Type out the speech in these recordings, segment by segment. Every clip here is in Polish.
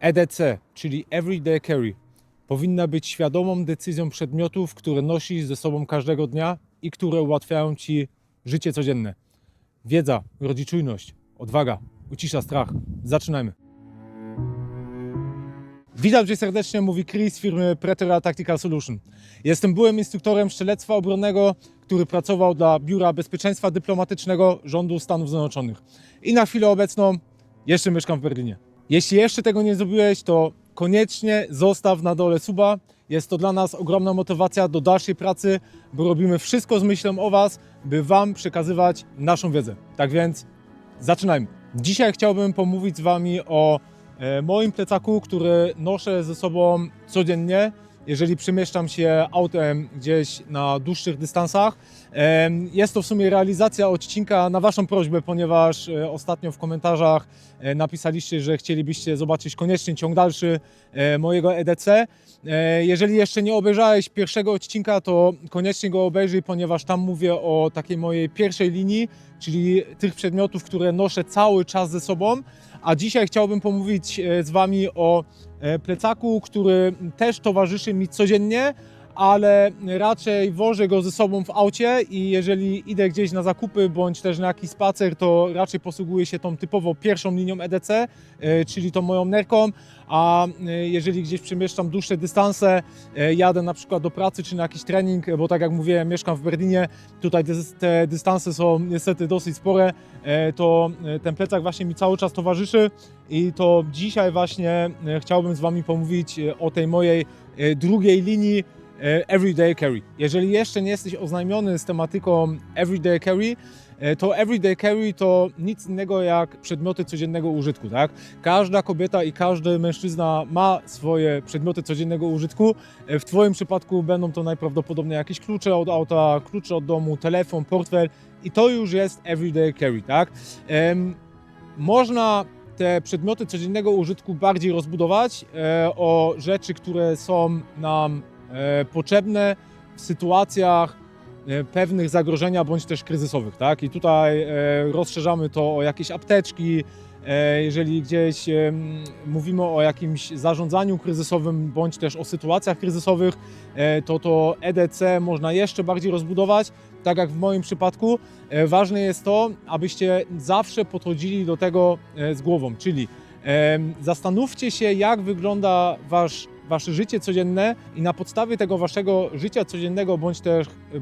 EDC, czyli Everyday Carry, powinna być świadomą decyzją przedmiotów, które nosisz ze sobą każdego dnia i które ułatwiają Ci życie codzienne. Wiedza, rodzi czujność, odwaga, ucisza strach. Zaczynajmy. Witam Cię serdecznie, mówi Chris z firmy Pretora Tactical Solution. Jestem byłym instruktorem strzelectwa obronnego, który pracował dla Biura Bezpieczeństwa Dyplomatycznego Rządu Stanów Zjednoczonych. I na chwilę obecną jeszcze mieszkam w Berlinie. Jeśli jeszcze tego nie zrobiłeś, to koniecznie zostaw na dole suba. Jest to dla nas ogromna motywacja do dalszej pracy, bo robimy wszystko z myślą o Was, by Wam przekazywać naszą wiedzę. Tak więc zaczynajmy. Dzisiaj chciałbym pomówić z Wami o moim plecaku, który noszę ze sobą codziennie, jeżeli przemieszczam się autem gdzieś na dłuższych dystansach. Jest to w sumie realizacja odcinka na Waszą prośbę, ponieważ ostatnio w komentarzach napisaliście, że chcielibyście zobaczyć koniecznie ciąg dalszy mojego EDC. Jeżeli jeszcze nie obejrzałeś pierwszego odcinka, to koniecznie go obejrzyj, ponieważ tam mówię o takiej mojej pierwszej linii, czyli tych przedmiotów, które noszę cały czas ze sobą. A dzisiaj chciałbym pomówić z Wami o plecaku, który też towarzyszy mi codziennie, ale raczej wożę go ze sobą w aucie i jeżeli idę gdzieś na zakupy bądź też na jakiś spacer, to raczej posługuję się tą typowo pierwszą linią EDC, czyli tą moją nerką, a jeżeli gdzieś przemieszczam dłuższe dystanse, jadę na przykład do pracy czy na jakiś trening, bo tak jak mówiłem, mieszkam w Berlinie, tutaj te dystanse są niestety dosyć spore, to ten plecak właśnie mi cały czas towarzyszy i to dzisiaj właśnie chciałbym z Wami pomówić o tej mojej drugiej linii Everyday Carry. Jeżeli jeszcze nie jesteś oznajmiony z tematyką Everyday Carry, to Everyday Carry to nic innego jak przedmioty codziennego użytku, tak? Każda kobieta i każdy mężczyzna ma swoje przedmioty codziennego użytku. W Twoim przypadku będą to najprawdopodobniej jakieś klucze od auta, klucze od domu, telefon, portfel i to już jest Everyday Carry, tak? Można te przedmioty codziennego użytku bardziej rozbudować o rzeczy, które są nam potrzebne w sytuacjach pewnych zagrożenia bądź też kryzysowych, tak? I tutaj rozszerzamy to o jakieś apteczki, jeżeli gdzieś mówimy o jakimś zarządzaniu kryzysowym bądź też o sytuacjach kryzysowych, to EDC można jeszcze bardziej rozbudować, tak jak w moim przypadku. Ważne jest to, abyście zawsze podchodzili do tego z głową, czyli zastanówcie się, jak wygląda Wasze życie codzienne i na podstawie tego Waszego życia codziennego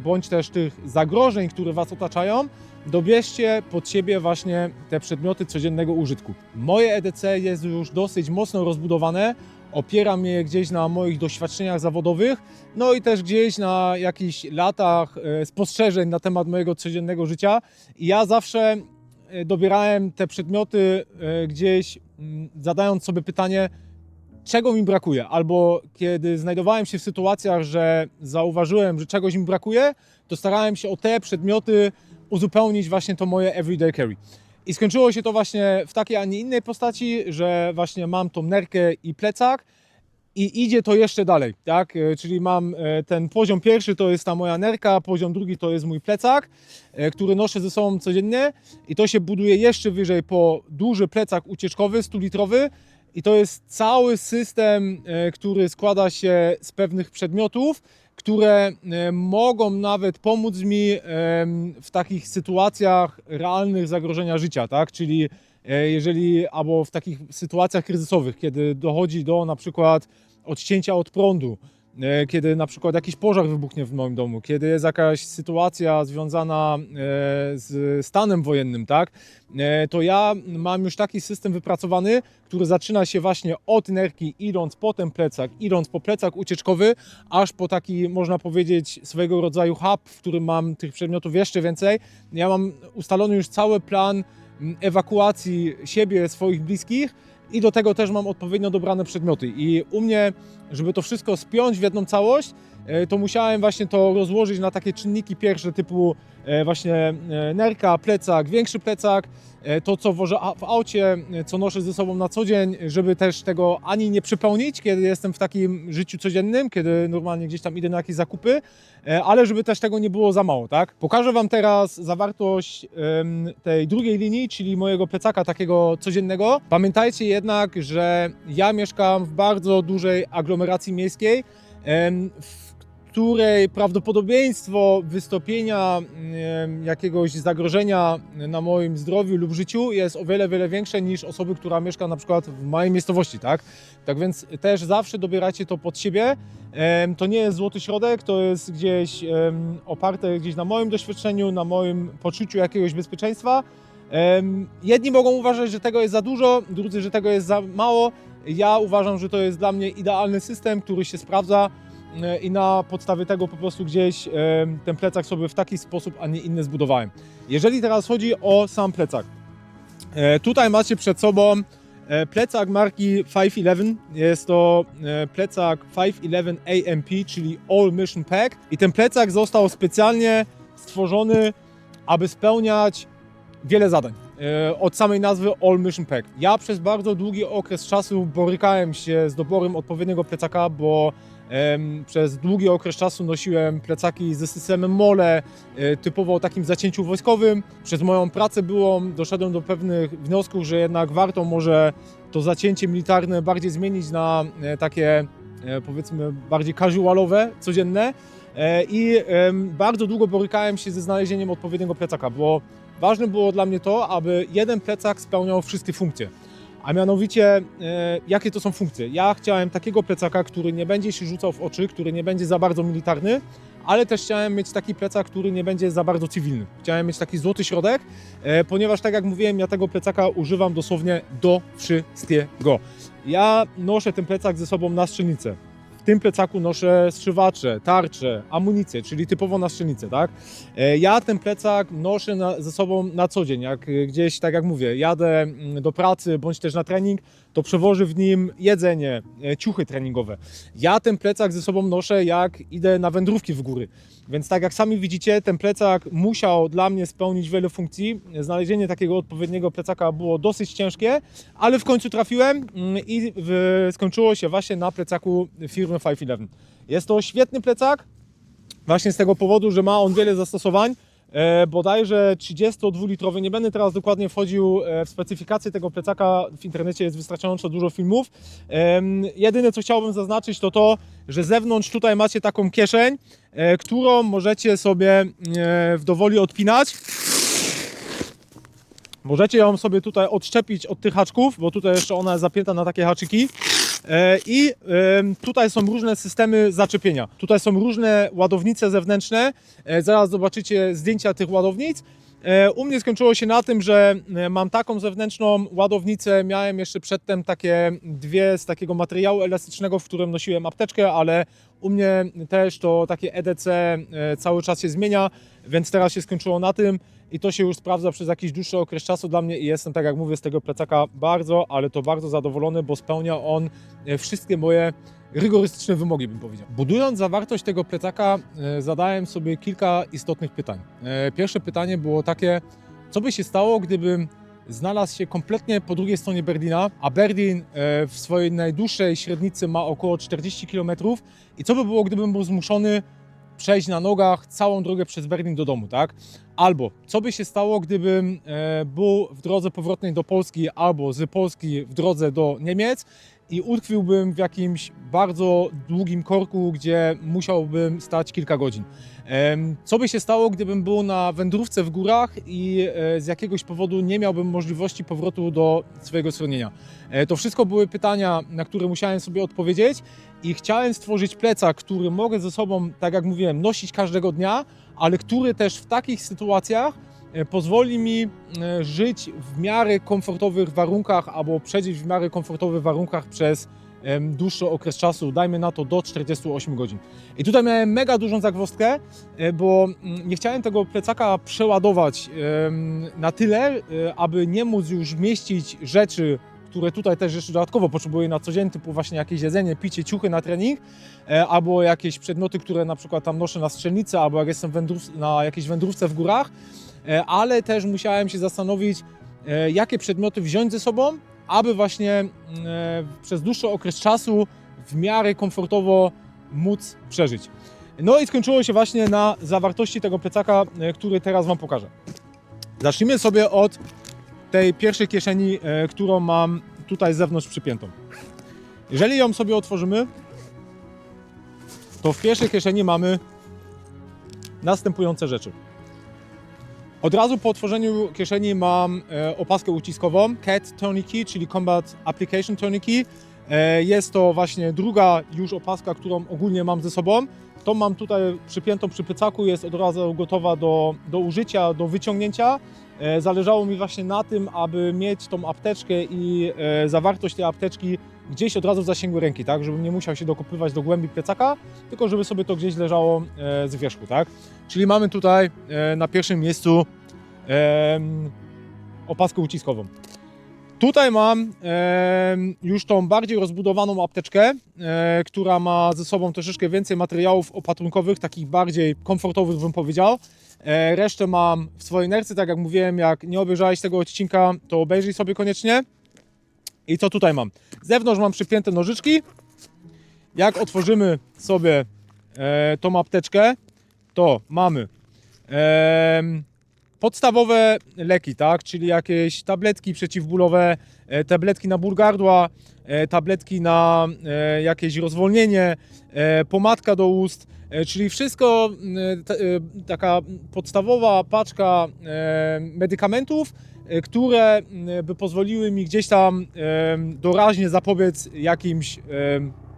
bądź też tych zagrożeń, które Was otaczają, dobierzcie pod siebie właśnie te przedmioty codziennego użytku. Moje EDC jest już dosyć mocno rozbudowane, opieram je gdzieś na moich doświadczeniach zawodowych, no i też gdzieś na jakichś latach spostrzeżeń na temat mojego codziennego życia. I ja zawsze dobierałem te przedmioty gdzieś zadając sobie pytanie, czego mi brakuje, albo kiedy znajdowałem się w sytuacjach, że zauważyłem, że czegoś mi brakuje, to starałem się o te przedmioty uzupełnić właśnie to moje Everyday Carry. I skończyło się to właśnie w takiej, a nie innej postaci, że właśnie mam tą nerkę i plecak i idzie to jeszcze dalej, tak? Czyli mam ten poziom pierwszy, to jest ta moja nerka, poziom drugi to jest mój plecak, który noszę ze sobą codziennie i to się buduje jeszcze wyżej po duży plecak ucieczkowy, 100-litrowy, i to jest cały system, który składa się z pewnych przedmiotów, które mogą nawet pomóc mi w takich sytuacjach realnych zagrożenia życia, tak? Czyli albo w takich sytuacjach kryzysowych, kiedy dochodzi do na przykład odcięcia od prądu, kiedy na przykład jakiś pożar wybuchnie w moim domu, kiedy jest jakaś sytuacja związana z stanem wojennym, tak, to ja mam już taki system wypracowany, który zaczyna się właśnie od nerki, idąc po ten plecak, idąc po plecak ucieczkowy, aż po taki, można powiedzieć, swojego rodzaju hub, w którym mam tych przedmiotów jeszcze więcej. Ja mam ustalony już cały plan ewakuacji siebie, swoich bliskich, i do tego też mam odpowiednio dobrane przedmioty. I u mnie, żeby to wszystko spiąć w jedną całość, to musiałem właśnie to rozłożyć na takie czynniki pierwsze typu właśnie nerka, plecak, większy plecak to, co wożę w aucie, co noszę ze sobą na co dzień, żeby też tego ani nie przepełnić, kiedy jestem w takim życiu codziennym, kiedy normalnie gdzieś tam idę na jakieś zakupy, ale żeby też tego nie było za mało, tak? Pokażę Wam teraz zawartość tej drugiej linii, czyli mojego plecaka takiego codziennego. Pamiętajcie jednak, że ja mieszkam w bardzo dużej aglomeracji miejskiej, w której prawdopodobieństwo wystąpienia jakiegoś zagrożenia na moim zdrowiu lub życiu jest o wiele, wiele większe niż osoby, która mieszka na przykład w małej miejscowości, tak? Tak więc też zawsze dobieracie to pod siebie. To nie jest złoty środek, to jest gdzieś oparte gdzieś na moim doświadczeniu, na moim poczuciu jakiegoś bezpieczeństwa. Jedni mogą uważać, że tego jest za dużo, drudzy, że tego jest za mało. Ja uważam, że to jest dla mnie idealny system, który się sprawdza i na podstawie tego po prostu gdzieś ten plecak sobie w taki sposób, a nie inny zbudowałem. Jeżeli teraz chodzi o sam plecak, tutaj macie przed sobą plecak marki 511. Jest to plecak 511 AMP, czyli All Mission Pack, i ten plecak został specjalnie stworzony, aby spełniać wiele zadań. Od samej nazwy All Mission Pack. Ja przez bardzo długi okres czasu borykałem się z doborem odpowiedniego plecaka, bo przez długi okres czasu nosiłem plecaki ze systemem MOLE, typowo o takim zacięciu wojskowym. Przez moją pracę doszedłem do pewnych wniosków, że jednak warto może to zacięcie militarne bardziej zmienić na takie, powiedzmy, bardziej casualowe, codzienne. I bardzo długo borykałem się ze znalezieniem odpowiedniego plecaka, bo ważne było dla mnie to, aby jeden plecak spełniał wszystkie funkcje. A mianowicie, jakie to są funkcje? Ja chciałem takiego plecaka, który nie będzie się rzucał w oczy, który nie będzie za bardzo militarny, ale też chciałem mieć taki plecak, który nie będzie za bardzo cywilny. Chciałem mieć taki złoty środek, ponieważ tak jak mówiłem, ja tego plecaka używam dosłownie do wszystkiego. Ja noszę ten plecak ze sobą na strzelnicę. W tym plecaku noszę strzywacze, tarcze, amunicję, czyli typowo na strzelnicę, tak? Ja ten plecak noszę ze sobą na co dzień, jak gdzieś, tak jak mówię, jadę do pracy bądź też na trening, to przewożę w nim jedzenie, ciuchy treningowe. Ja ten plecak ze sobą noszę, jak idę na wędrówki w góry. Więc tak jak sami widzicie, ten plecak musiał dla mnie spełnić wiele funkcji. Znalezienie takiego odpowiedniego plecaka było dosyć ciężkie, ale w końcu trafiłem i skończyło się właśnie na plecaku firmy 511. Jest to świetny plecak, właśnie z tego powodu, że ma on wiele zastosowań. Bodajże 32-litrowy, nie będę teraz dokładnie wchodził w specyfikację tego plecaka, w internecie jest wystarczająco dużo filmów. Jedyne co chciałbym zaznaczyć to to, że zewnątrz tutaj macie taką kieszeń, którą możecie sobie w dowoli odpinać. Możecie ją sobie tutaj odszczepić od tych haczków, bo tutaj jeszcze ona jest zapięta na takie haczyki. I tutaj są różne systemy zaczepienia. Tutaj są różne ładownice zewnętrzne. Zaraz zobaczycie zdjęcia tych ładownic. U mnie skończyło się na tym, że mam taką zewnętrzną ładownicę. Miałem jeszcze przedtem takie dwie z takiego materiału elastycznego, w którym nosiłem apteczkę, ale u mnie też to takie EDC cały czas się zmienia, więc teraz się skończyło na tym i to się już sprawdza przez jakiś dłuższy okres czasu dla mnie i jestem, tak jak mówię, z tego plecaka bardzo, ale to bardzo zadowolony, bo spełnia on wszystkie moje rygorystyczne wymogi, bym powiedział. Budując zawartość tego plecaka, zadałem sobie kilka istotnych pytań. Pierwsze pytanie było takie, co by się stało, gdybym znalazł się kompletnie po drugiej stronie Berlina, a Berlin w swojej najdłuższej średnicy ma około 40 km i co by było, gdybym był zmuszony przejść na nogach całą drogę przez Berlin do domu, tak? Albo co by się stało, gdybym był w drodze powrotnej do Polski albo z Polski w drodze do Niemiec i utkwiłbym w jakimś bardzo długim korku, gdzie musiałbym stać kilka godzin. Co by się stało, gdybym był na wędrówce w górach i z jakiegoś powodu nie miałbym możliwości powrotu do swojego schronienia? To wszystko były pytania, na które musiałem sobie odpowiedzieć i chciałem stworzyć plecak, który mogę ze sobą, tak jak mówiłem, nosić każdego dnia, ale który też w takich sytuacjach pozwoli mi żyć w miarę komfortowych warunkach albo przeżyć w miarę komfortowych warunkach przez dłuższy okres czasu, dajmy na to do 48 godzin. I tutaj miałem mega dużą zagwozdkę, bo nie chciałem tego plecaka przeładować na tyle, aby nie móc już mieścić rzeczy, które tutaj też jeszcze dodatkowo potrzebuję na co dzień, typu właśnie jakieś jedzenie, picie, ciuchy na trening, albo jakieś przedmioty, które na przykład tam noszę na strzelnicy, albo jak jestem na jakiejś wędrówce w górach, ale też musiałem się zastanowić, jakie przedmioty wziąć ze sobą, aby właśnie przez dłuższy okres czasu w miarę komfortowo móc przeżyć. No i skończyło się właśnie na zawartości tego plecaka, który teraz Wam pokażę. Zacznijmy sobie od tej pierwszej kieszeni, którą mam tutaj z zewnątrz przypiętą. Jeżeli ją sobie otworzymy, to w pierwszej kieszeni mamy następujące rzeczy. Od razu po otworzeniu kieszeni mam opaskę uciskową CAT Tourniquet, czyli Combat Application Tourniquet. Jest to właśnie druga już opaska, którą ogólnie mam ze sobą. Tą mam tutaj przypiętą przy plecaku, jest od razu gotowa do użycia, do wyciągnięcia. Zależało mi właśnie na tym, aby mieć tą apteczkę i zawartość tej apteczki gdzieś od razu w zasięgu ręki, tak? Żebym nie musiał się dokopywać do głębi plecaka, tylko żeby sobie to gdzieś leżało z wierzchu, tak? Czyli mamy tutaj na pierwszym miejscu opaskę uciskową. Tutaj mam już tą bardziej rozbudowaną apteczkę, która ma ze sobą troszeczkę więcej materiałów opatrunkowych, takich bardziej komfortowych, bym powiedział. Resztę mam w swojej nerce, tak jak mówiłem, jak nie obejrzałeś tego odcinka, to obejrzyj sobie koniecznie. I co tutaj mam? Z zewnątrz mam przypięte nożyczki. Jak otworzymy sobie tą apteczkę, to mamy podstawowe leki, tak? Czyli jakieś tabletki przeciwbólowe, tabletki na ból gardła, tabletki na jakieś rozwolnienie, pomadka do ust, czyli wszystko, taka podstawowa paczka medykamentów, które by pozwoliły mi gdzieś tam doraźnie zapobiec jakimś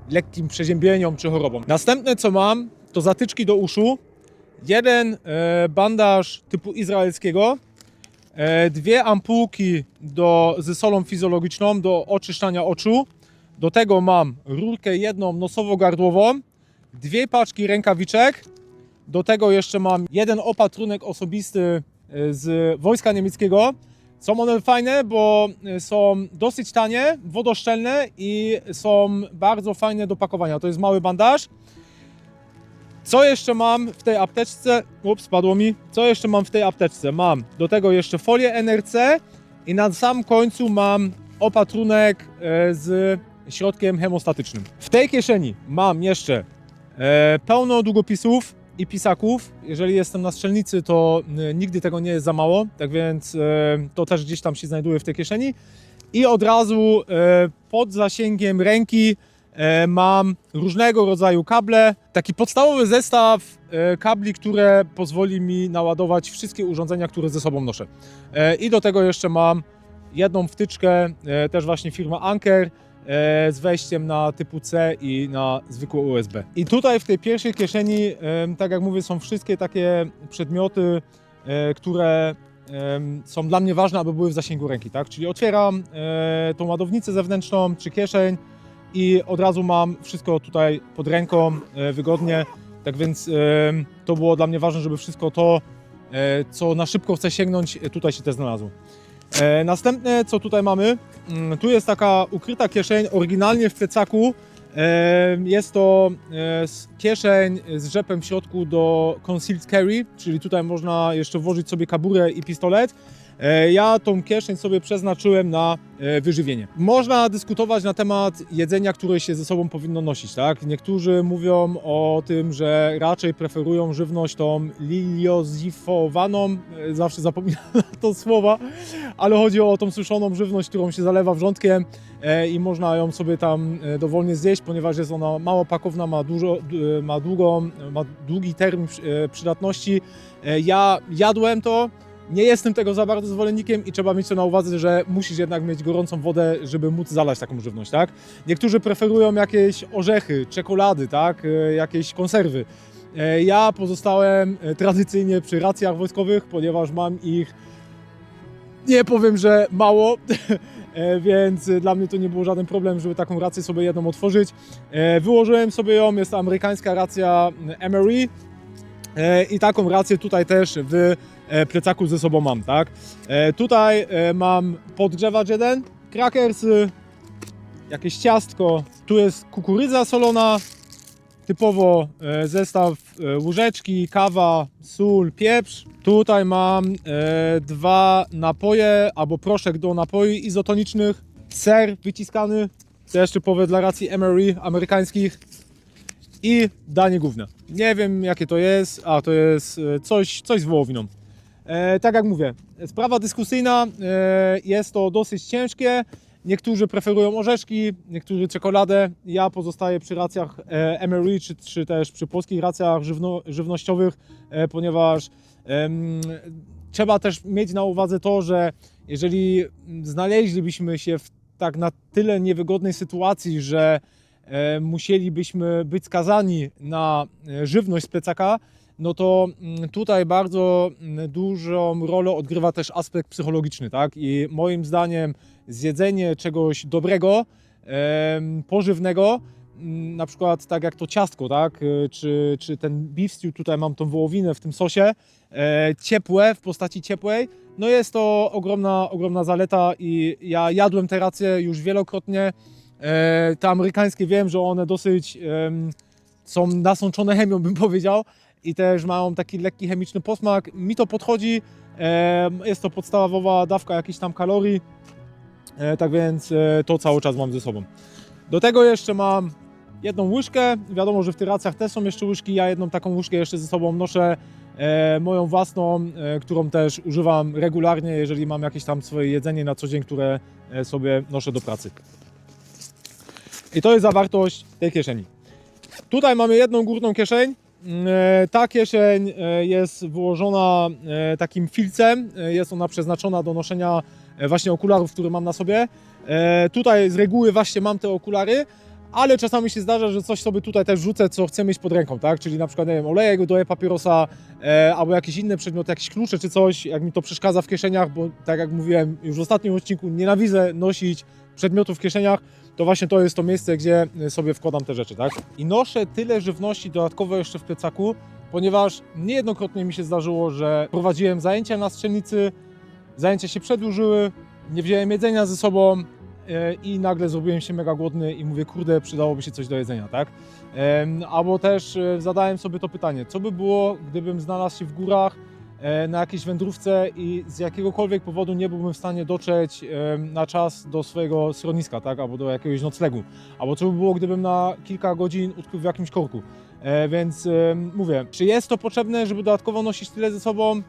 lekkim przeziębieniom czy chorobom. Następne co mam, to zatyczki do uszu, jeden bandaż typu izraelskiego, dwie ampułki z solą fizjologiczną do oczyszczania oczu, do tego mam rurkę jedną nosowo-gardłową, dwie paczki rękawiczek, do tego jeszcze mam jeden opatrunek osobisty z wojska niemieckiego. Są one fajne, bo są dosyć tanie, wodoszczelne i są bardzo fajne do pakowania. To jest mały bandaż. Co jeszcze mam w tej apteczce? Ups, spadło mi. Co jeszcze mam w tej apteczce? Mam do tego jeszcze folię NRC i na sam końcu mam opatrunek z środkiem hemostatycznym. W tej kieszeni mam jeszcze pełno długopisów i pisaków. Jeżeli jestem na strzelnicy, to nigdy tego nie jest za mało, tak więc to też gdzieś tam się znajduje w tej kieszeni. I od razu pod zasięgiem ręki mam różnego rodzaju kable, taki podstawowy zestaw kabli, które pozwoli mi naładować wszystkie urządzenia, które ze sobą noszę. I do tego jeszcze mam jedną wtyczkę, też właśnie firma Anker, z wejściem na typu C i na zwykłe USB. I tutaj w tej pierwszej kieszeni, tak jak mówię, są wszystkie takie przedmioty, które są dla mnie ważne, aby były w zasięgu ręki, tak? Czyli otwieram tą ładownicę zewnętrzną czy kieszeń i od razu mam wszystko tutaj pod ręką, wygodnie. Tak więc to było dla mnie ważne, żeby wszystko to, co na szybko chcę sięgnąć, tutaj się też znalazło. Następne, co tutaj mamy, tu jest taka ukryta kieszeń, oryginalnie w plecaku. Jest to kieszeń z rzepem w środku do concealed carry, czyli tutaj można jeszcze włożyć sobie kaburę i pistolet. Ja tą kieszeń sobie przeznaczyłem na wyżywienie. Można dyskutować na temat jedzenia, które się ze sobą powinno nosić, tak? Niektórzy mówią o tym, że raczej preferują żywność tą liliozifowaną, zawsze zapominam to słowa, ale chodzi o tą suszoną żywność, którą się zalewa wrzątkiem i można ją sobie tam dowolnie zjeść, ponieważ jest ona mało pakowna, ma długi termin przydatności. Ja jadłem to. Nie jestem tego za bardzo zwolennikiem i trzeba mieć to na uwadze, że musisz jednak mieć gorącą wodę, żeby móc zalać taką żywność, tak? Niektórzy preferują jakieś orzechy, czekolady, tak? Jakieś konserwy. Ja pozostałem tradycyjnie przy racjach wojskowych, ponieważ mam ich, nie powiem, że mało, więc dla mnie to nie było żaden problem, żeby taką rację sobie jedną otworzyć. Wyłożyłem sobie ją, jest to amerykańska racja Emery i taką rację tutaj też w plecaku ze sobą mam, tak? Tutaj mam podgrzewacz jeden, krakersy, jakieś ciastko, tu jest kukurydza solona, typowo zestaw łyżeczki, kawa, sól, pieprz. Tutaj mam 2 napoje albo proszek do napoi izotonicznych, ser wyciskany, też typowe dla racji MRE amerykańskich i danie główne. Nie wiem jakie to jest, a to jest coś z wołowiną. Tak jak mówię, sprawa dyskusyjna, jest to dosyć ciężkie. Niektórzy preferują orzeszki, niektórzy czekoladę. Ja pozostaję przy racjach MRE czy też przy polskich racjach żywnościowych, ponieważ trzeba też mieć na uwadze to, że jeżeli znaleźlibyśmy się w tak na tyle niewygodnej sytuacji, że musielibyśmy być skazani na żywność z plecaka, no to tutaj bardzo dużą rolę odgrywa też aspekt psychologiczny, tak? I moim zdaniem zjedzenie czegoś dobrego, pożywnego, na przykład tak jak to ciastko, tak? Czy ten beef stew, tutaj mam tą wołowinę w tym sosie, ciepłe, w postaci ciepłej, no jest to ogromna zaleta i ja jadłem te racje już wielokrotnie. Te amerykańskie wiem, że one dosyć są nasączone chemią, bym powiedział, i też mają taki lekki chemiczny posmak. Mi to podchodzi, jest to podstawowa dawka jakichś tam kalorii, tak więc to cały czas mam ze sobą. Do tego jeszcze mam jedną łyżkę, wiadomo, że w tych racjach też są jeszcze łyżki, ja jedną taką łyżkę jeszcze ze sobą noszę, moją własną, którą też używam regularnie, jeżeli mam jakieś tam swoje jedzenie na co dzień, które sobie noszę do pracy. I to jest zawartość tej kieszeni. Tutaj mamy jedną górną kieszeń. Ta kieszeń jest wyłożona takim filcem, jest ona przeznaczona do noszenia właśnie okularów, które mam na sobie. Tutaj z reguły właśnie mam te okulary, ale czasami się zdarza, że coś sobie tutaj też wrzucę, co chcę mieć pod ręką, tak? Czyli na przykład, nie wiem, olejek do papierosa, albo jakieś inne przedmioty, jakieś klucze czy coś, jak mi to przeszkadza w kieszeniach, bo tak jak mówiłem już w ostatnim odcinku, nienawidzę nosić przedmiotów w kieszeniach, to właśnie to jest to miejsce, gdzie sobie wkładam te rzeczy, tak? I noszę tyle żywności dodatkowo jeszcze w plecaku, ponieważ niejednokrotnie mi się zdarzyło, że prowadziłem zajęcia na strzelnicy, zajęcia się przedłużyły, nie wziąłem jedzenia ze sobą i nagle zrobiłem się mega głodny i mówię, kurde, przydałoby się coś do jedzenia, tak? Albo też zadałem sobie to pytanie, co by było, gdybym znalazł się w górach na jakiejś wędrówce i z jakiegokolwiek powodu nie byłbym w stanie dotrzeć na czas do swojego schroniska, tak? Albo do jakiegoś noclegu. Albo co by było, gdybym na kilka godzin utkwił w jakimś korku. Więc mówię, czy jest to potrzebne, żeby dodatkowo nosić tyle ze sobą?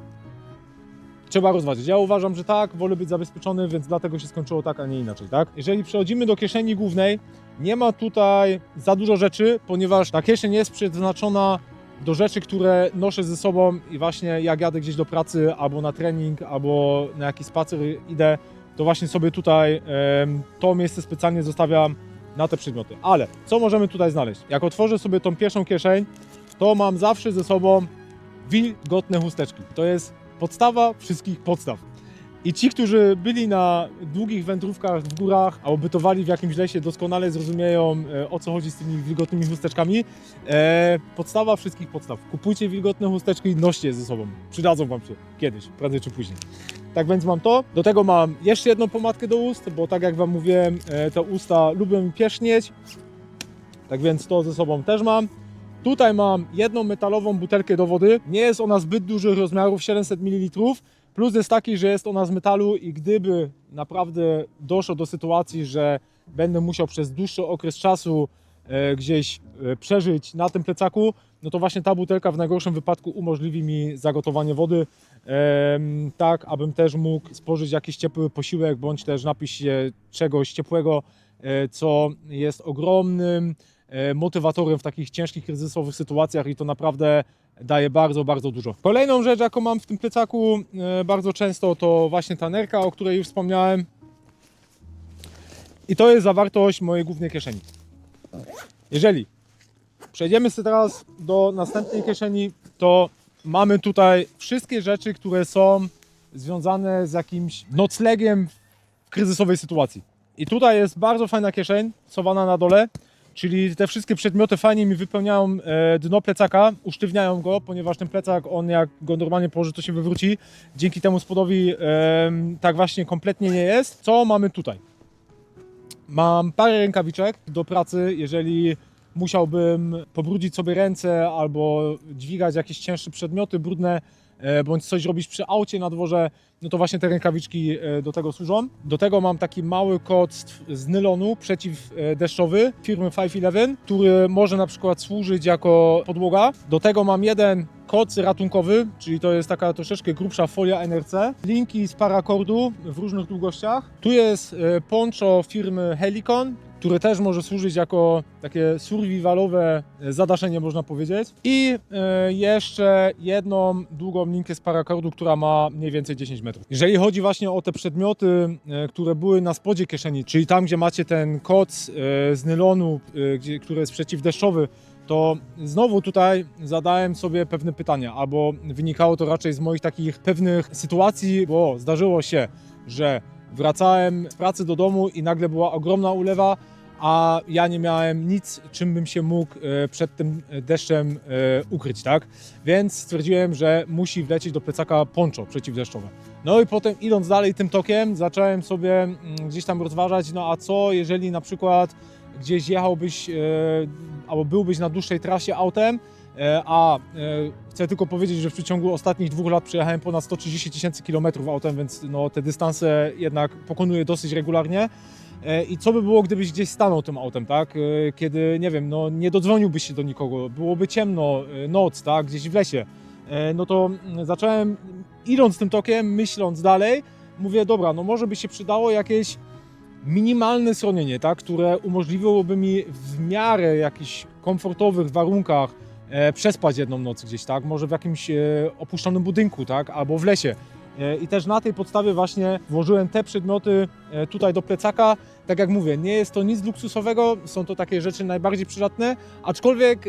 Trzeba rozważyć. Ja uważam, że tak, wolę być zabezpieczony, więc dlatego się skończyło tak, a nie inaczej, tak? Jeżeli przechodzimy do kieszeni głównej, nie ma tutaj za dużo rzeczy, ponieważ ta kieszeń jest przeznaczona do rzeczy, które noszę ze sobą i właśnie jak jadę gdzieś do pracy, albo na trening, albo na jakiś spacer idę, to właśnie sobie tutaj to miejsce specjalnie zostawiam na te przedmioty. Ale co możemy tutaj znaleźć? Jak otworzę sobie tą pierwszą kieszeń, to mam zawsze ze sobą wilgotne chusteczki. To jest podstawa wszystkich podstaw. I ci, którzy byli na długich wędrówkach w górach albo bytowali w jakimś lesie, doskonale zrozumieją, o co chodzi z tymi wilgotnymi chusteczkami. Podstawa wszystkich podstaw. Kupujcie wilgotne chusteczki i noście je ze sobą. Przydadzą Wam się kiedyś, prędzej czy później. Tak więc mam to. Do tego mam jeszcze jedną pomadkę do ust, bo tak jak Wam mówiłem, te usta lubią pierzchnieć. Tak więc to ze sobą też mam. Tutaj mam jedną metalową butelkę do wody. Nie jest ona zbyt dużych rozmiarów, 700 ml. Plus jest taki, że jest ona z metalu i gdyby naprawdę doszło do sytuacji, że będę musiał przez dłuższy okres czasu gdzieś przeżyć na tym plecaku, no to właśnie ta butelka w najgorszym wypadku umożliwi mi zagotowanie wody, tak abym też mógł spożyć jakiś ciepły posiłek, bądź też napić się czegoś ciepłego, co jest ogromnym motywatorem w takich ciężkich, kryzysowych sytuacjach i to naprawdę daje bardzo, bardzo dużo. Kolejną rzecz, jaką mam w tym plecaku bardzo często, to właśnie ta nerka, o której już wspomniałem. I to jest zawartość mojej głównej kieszeni. Jeżeli przejdziemy sobie teraz do następnej kieszeni, to mamy tutaj wszystkie rzeczy, które są związane z jakimś noclegiem w kryzysowej sytuacji. I tutaj jest bardzo fajna kieszeń, schowana na dole. Czyli te wszystkie przedmioty fajnie mi wypełniają dno plecaka, usztywniają go, ponieważ ten plecak, on jak go normalnie położy, to się wywróci. Dzięki temu spodowi tak właśnie kompletnie nie jest. Co mamy tutaj? Mam parę rękawiczek do pracy, jeżeli musiałbym pobrudzić sobie ręce albo dźwigać jakieś cięższe przedmioty brudne, bądź coś robić przy aucie na dworze, no to właśnie te rękawiczki do tego służą. Do tego mam taki mały koc z nylonu przeciwdeszczowy firmy 511, który może na przykład służyć jako podłoga. Do tego mam jeden koc ratunkowy, czyli to jest taka troszeczkę grubsza folia NRC. Linki z parakordu w różnych długościach. Tu jest poncho firmy Helicon, które też może służyć jako takie survivalowe zadaszenie, można powiedzieć. I jeszcze jedną długą linkę z parakordu, która ma mniej więcej 10 metrów. Jeżeli chodzi właśnie o te przedmioty, które były na spodzie kieszeni, czyli tam, gdzie macie ten koc z nylonu, który jest przeciwdeszczowy, to znowu tutaj zadałem sobie pewne pytania, albo wynikało to raczej z moich takich pewnych sytuacji, bo zdarzyło się, że wracałem z pracy do domu i nagle była ogromna ulewa, a ja nie miałem nic, czym bym się mógł przed tym deszczem ukryć, tak? Więc stwierdziłem, że musi wlecieć do plecaka poncho przeciwdeszczowe. No i potem idąc dalej tym tokiem, zacząłem sobie gdzieś tam rozważać, no a co jeżeli na przykład gdzieś jechałbyś albo byłbyś na dłuższej trasie autem, chcę tylko powiedzieć, że w przeciągu ostatnich 2 lat przejechałem ponad 130 000 kilometrów autem, więc no, te dystanse jednak pokonuję dosyć regularnie. I co by było, gdybyś gdzieś stanął tym autem, tak? Kiedy, nie wiem, no, nie dodzwoniłbyś się do nikogo, byłoby ciemno, noc, tak? Gdzieś w lesie. No to zacząłem, idąc tym tokiem, myśląc dalej, mówię, dobra, no może by się przydało jakieś minimalne schronienie, tak? Które umożliwiłoby mi w miarę jakichś komfortowych warunkach przespać jedną noc gdzieś, tak? Może w jakimś opuszczonym budynku, tak? Albo w lesie. I też na tej podstawie właśnie włożyłem te przedmioty tutaj do plecaka. Tak jak mówię, nie jest to nic luksusowego, są to takie rzeczy najbardziej przydatne, aczkolwiek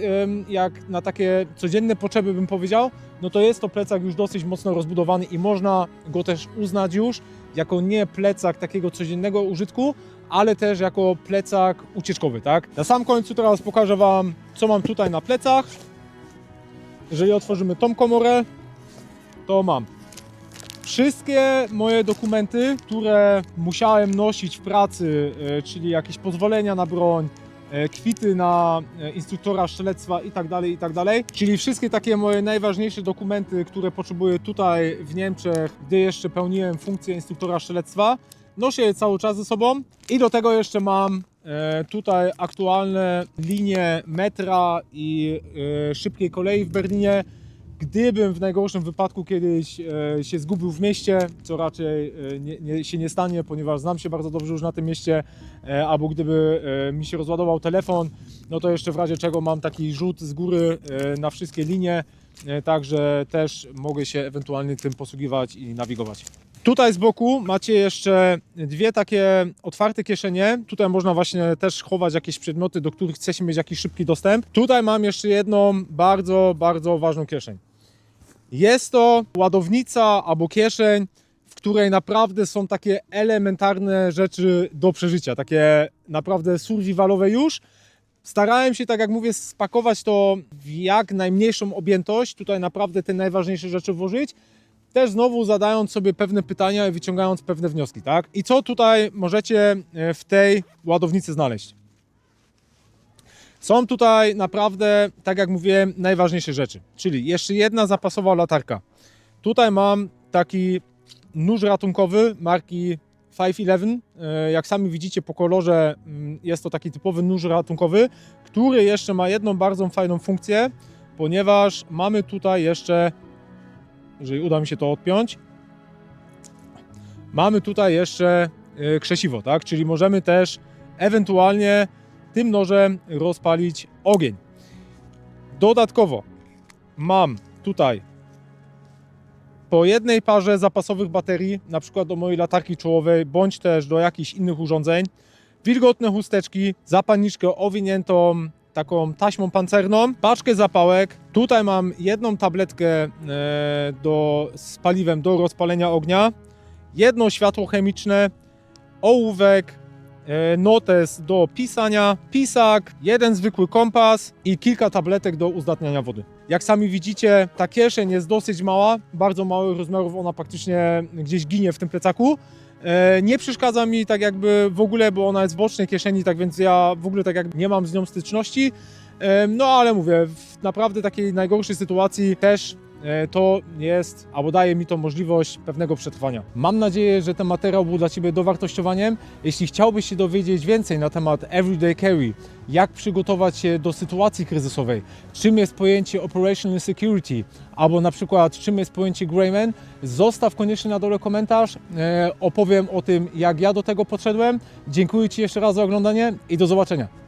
jak na takie codzienne potrzeby bym powiedział, no to jest to plecak już dosyć mocno rozbudowany i można go też uznać już jako nie plecak takiego codziennego użytku, ale też jako plecak ucieczkowy, tak? Na sam końcu teraz pokażę Wam, co mam tutaj na plecach. Jeżeli otworzymy tą komorę, to mam wszystkie moje dokumenty, które musiałem nosić w pracy, czyli jakieś pozwolenia na broń, kwity na instruktora strzelectwa itd., czyli wszystkie takie moje najważniejsze dokumenty, które potrzebuję tutaj w Niemczech, gdy jeszcze pełniłem funkcję instruktora strzelectwa. Noszę je cały czas ze sobą i do tego jeszcze mam tutaj aktualne linie metra i szybkiej kolei w Berlinie. Gdybym w najgorszym wypadku kiedyś się zgubił w mieście, co raczej się nie stanie, ponieważ znam się bardzo dobrze już na tym mieście, albo gdyby mi się rozładował telefon, no to jeszcze w razie czego mam taki rzut z góry na wszystkie linie, także też mogę się ewentualnie tym posługiwać i nawigować. Tutaj z boku macie jeszcze dwie takie otwarte kieszenie. Tutaj można właśnie też chować jakieś przedmioty, do których chce się mieć jakiś szybki dostęp. Tutaj mam jeszcze jedną bardzo, bardzo ważną kieszeń. Jest to ładownica albo kieszeń, w której naprawdę są takie elementarne rzeczy do przeżycia, takie naprawdę survivalowe już. Starałem się, tak jak mówię, spakować to w jak najmniejszą objętość, tutaj naprawdę te najważniejsze rzeczy włożyć, też znowu zadając sobie pewne pytania i wyciągając pewne wnioski, tak? I co tutaj możecie w tej ładownicy znaleźć? Są tutaj naprawdę, tak jak mówiłem, najważniejsze rzeczy, czyli jeszcze jedna zapasowa latarka. Tutaj mam taki nóż ratunkowy marki 511. Jak sami widzicie po kolorze, jest to taki typowy nóż ratunkowy, który jeszcze ma jedną bardzo fajną funkcję, ponieważ mamy tutaj jeszcze, jeżeli uda mi się to odpiąć, mamy tutaj jeszcze krzesiwo, tak? Czyli możemy też ewentualnie tym nożem rozpalić ogień. Dodatkowo mam tutaj po jednej parze zapasowych baterii, na przykład do mojej latarki czołowej, bądź też do jakichś innych urządzeń, wilgotne chusteczki, zapalniczkę owiniętą taką taśmą pancerną, paczkę zapałek. Tutaj mam jedną tabletkę z paliwem do rozpalenia ognia, jedno światło chemiczne, ołówek, notes do pisania, pisak, jeden zwykły kompas i kilka tabletek do uzdatniania wody. Jak sami widzicie, ta kieszeń jest dosyć mała, bardzo małych rozmiarów, ona praktycznie gdzieś ginie w tym plecaku, Nie przeszkadza mi tak jakby w ogóle, bo ona jest w bocznej kieszeni, tak więc ja w ogóle tak jakby nie mam z nią styczności. No ale mówię, w naprawdę takiej najgorszej sytuacji też to jest, albo daje mi to możliwość pewnego przetrwania. Mam nadzieję, że ten materiał był dla Ciebie dowartościowaniem. Jeśli chciałbyś się dowiedzieć więcej na temat Everyday Carry, jak przygotować się do sytuacji kryzysowej, czym jest pojęcie Operational Security, albo na przykład czym jest pojęcie Greyman, zostaw koniecznie na dole komentarz, opowiem o tym, jak ja do tego podszedłem. Dziękuję Ci jeszcze raz za oglądanie i do zobaczenia.